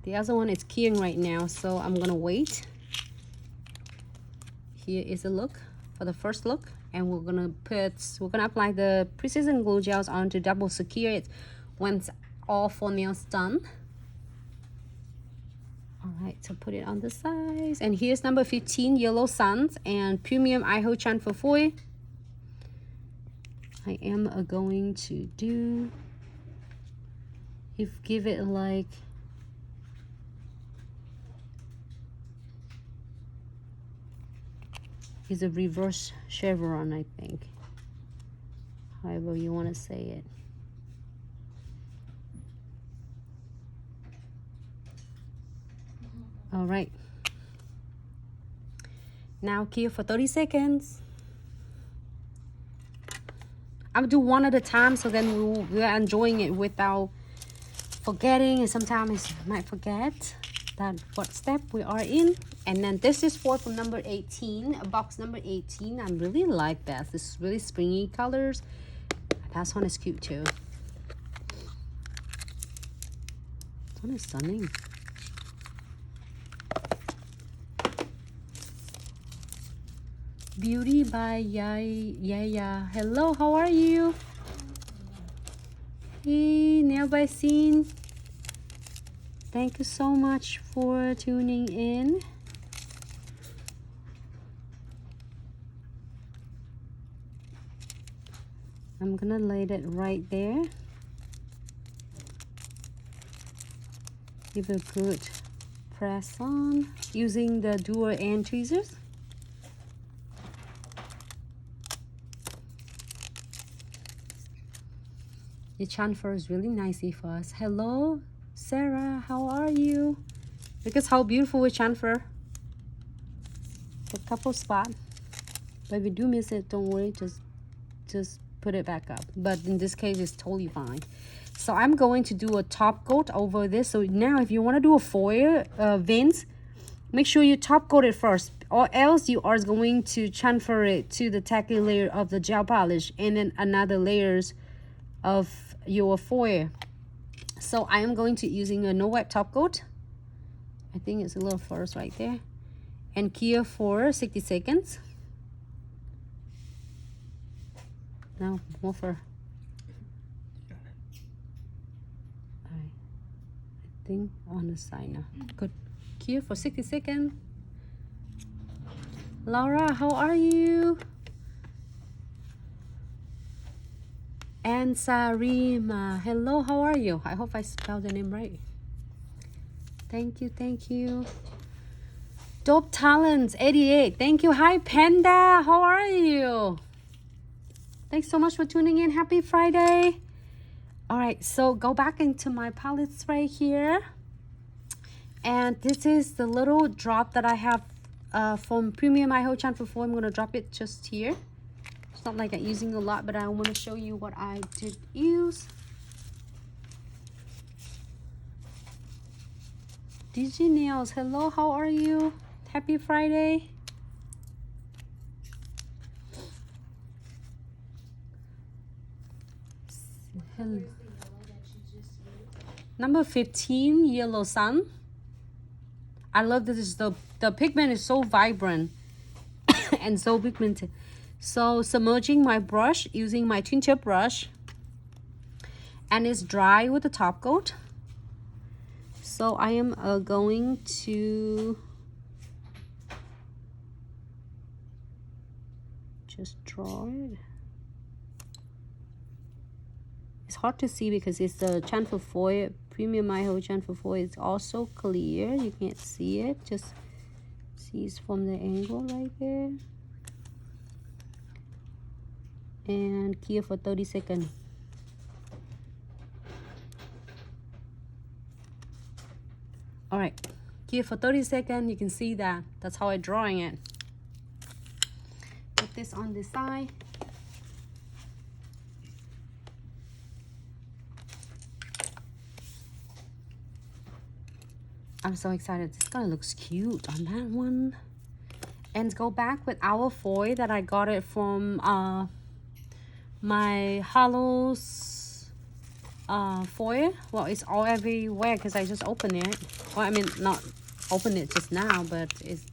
The other one is keying right now, so I'm gonna wait. Here is a look for the first look, and we're gonna apply the precision glue gels on to double secure it once all 4 nails done. All right, so put it on the sides, and here's number 15 yellow suns and premium iho transfer foil. I am going to give it like it's a reverse chevron, I think, however you want to say it. All right, now cure for 30 seconds. I'll do one at a time, so then we're enjoying it without forgetting, and sometimes you might forget that what step we are in. And then this is from number 18, box number 18. I really like that. This is really springy colors. That one is cute too. This one is stunning. Beauty by Yaya. Hello, how are you? Hey, Nail by Scene. Thank you so much for tuning in. I'm gonna lay that right there. Give a good press on using the dual end tweezers. The transfer is really nicely for us. Hello, Sarah, how are you? Look at how beautiful we transfer. A couple spots, but if you do miss it, don't worry, just put it back up. But in this case, it's totally fine. So I'm going to do a top coat over this. So now if you want to do a foil veins, make sure you top coat it first, or else you are going to transfer it to the tacky layer of the gel polish and then another layers of your foil. So I am going to using a no wipe top coat. I think it's a little first right there, and cure for 60 seconds. Now more for I think on the side now. Good. Cure for 60 seconds. Laura, how are you? And Sarima, hello, how are you? I hope I spelled the name right. Thank you, thank you. Dope Talents 88, thank you. Hi Panda, how are you? Thanks so much for tuning in. Happy Friday. All right, so go back into my palettes right here, and this is the little drop that I have from Premium iho transfer foil. I'm going to drop it just here. Not like I'm using a lot, but I want to show you what I did use. DG Nails, hello, how are you? Happy Friday. Hello. Number 15, Yellow Sun. I love this. The pigment is so vibrant and so pigmented. So submerging my brush using my twin tip brush, and it's dry with the top coat. So I am going to just draw it. It's hard to see because it's the transfer foil, Premium iho transfer foil. It's also clear. You can't see it. Just see it's from the angle right there. And cure for 30 seconds. All right, cure for 30 seconds. You can see that. That's how I'm drawing it. Put this on the side. I'm so excited. This gonna looks cute on that one. And go back with our foil that I got it from my Hollows foil. Well, it's all everywhere because I just opened it. Well, I mean, not opened it just now, but it's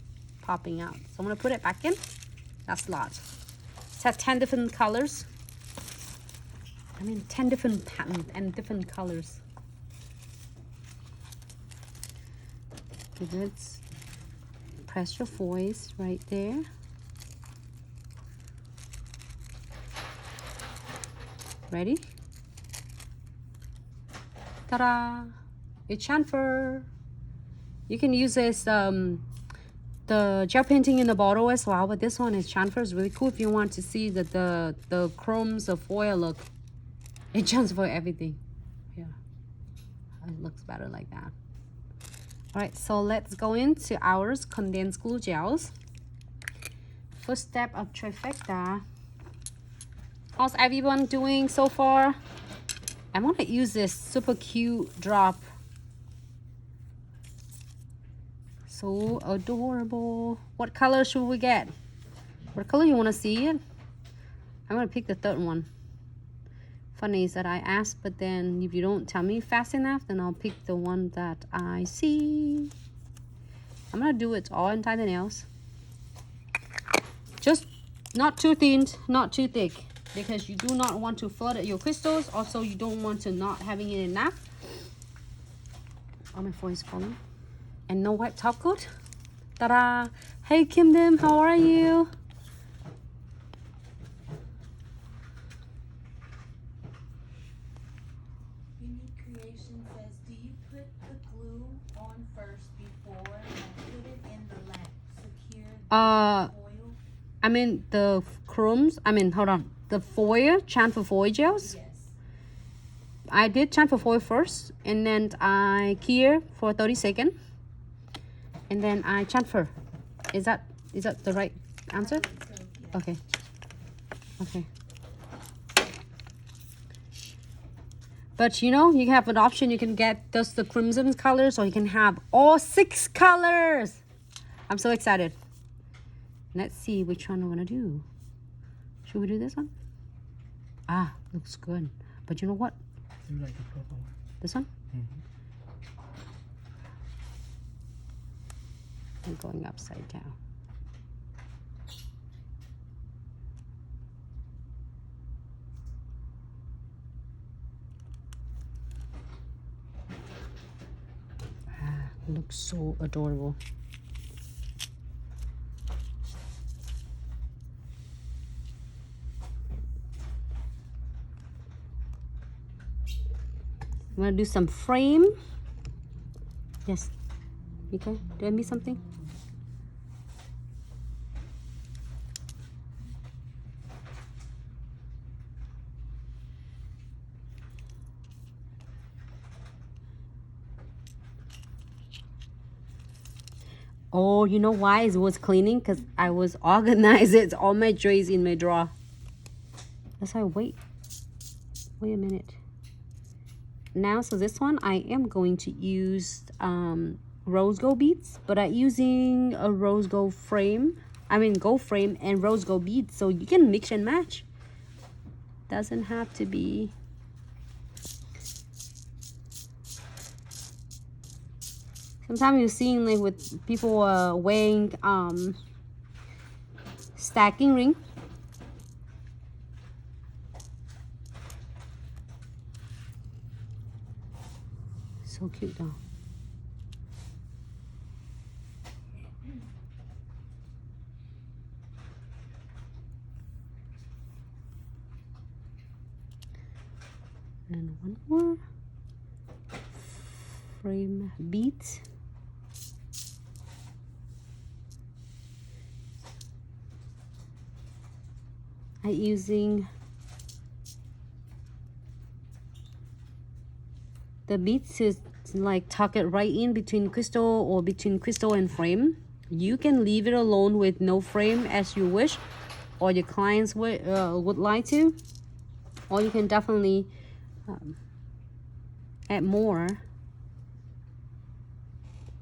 popping out. So I'm gonna put it back in. That's a lot. It has 10 different colors. I mean, 10 different patterns and different colors. Let's press your foils right there. Ready? Ta-da! It's chamfer. You can use this the gel painting in the bottle as well, but this one is chamfer. It's really cool if you want to see the chromes of foil look. It transfers everything. Yeah, it looks better like that. All right, so let's go into our condensed glue gels. First step of trifecta. How's everyone doing so far? I want to use this super cute drop. So adorable. What color should we get? What color you want to see it? I'm going to pick the third one. Funny is that I asked, but then if you don't tell me fast enough, then I'll pick the one that I see. I'm going to do it all inside the nails. Just not too thin, not too thick, because you do not want to flood your crystals. Also, you don't want to not having it enough. Oh, my phone is falling. And no white top coat. Ta-da! Hey Kim Dim, how are you? Unique Creation says, do you put the glue on first before and put it in the lamp? Secure the foil? I mean the chromes. I mean, hold on. The foil, chamfer foil gels. Yes. I did chamfer foil first, and then I cure for 30 seconds, and then I chamfer. Is that the right answer? So, yeah. Okay. Okay. But you know, you have an option. You can get just the crimson colors, or you can have all 6 colors. I'm so excited. Let's see which one I want to do. Should we do this one? Ah, looks good. But you know what? You like the purple one? This one? Mm-hmm. I'm going upside down. Ah, looks so adorable. I'm gonna do some frame. Yes. Okay. Do I miss something? Oh, you know why it was cleaning? Because I was organized. It's all my trays in my drawer. That's why. Wait a minute. Now, so this one I am going to use rose gold beads, but I'm using a rose gold frame. I mean gold frame and rose gold beads, so you can mix and match. Doesn't have to be. Sometimes you're seeing like with people wearing stacking ring. So cute though. And one more frame beads. I'm using the beads to like tuck it right in between crystal or between crystal and frame. You can leave it alone with no frame as you wish, or your clients would like to, or you can definitely add more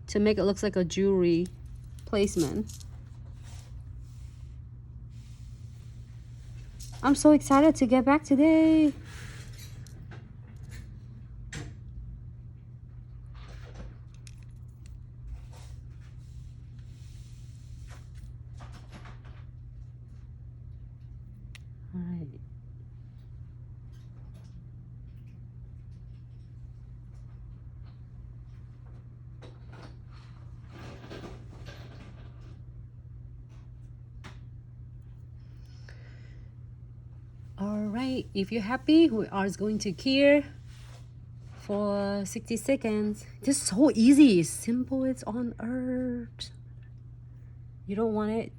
to make it look like a jewelry placement. I'm so excited to get back today. All right. All right, if you're happy, we are going to cure for 60 seconds. This is so easy, simple, it's on earth. You don't want it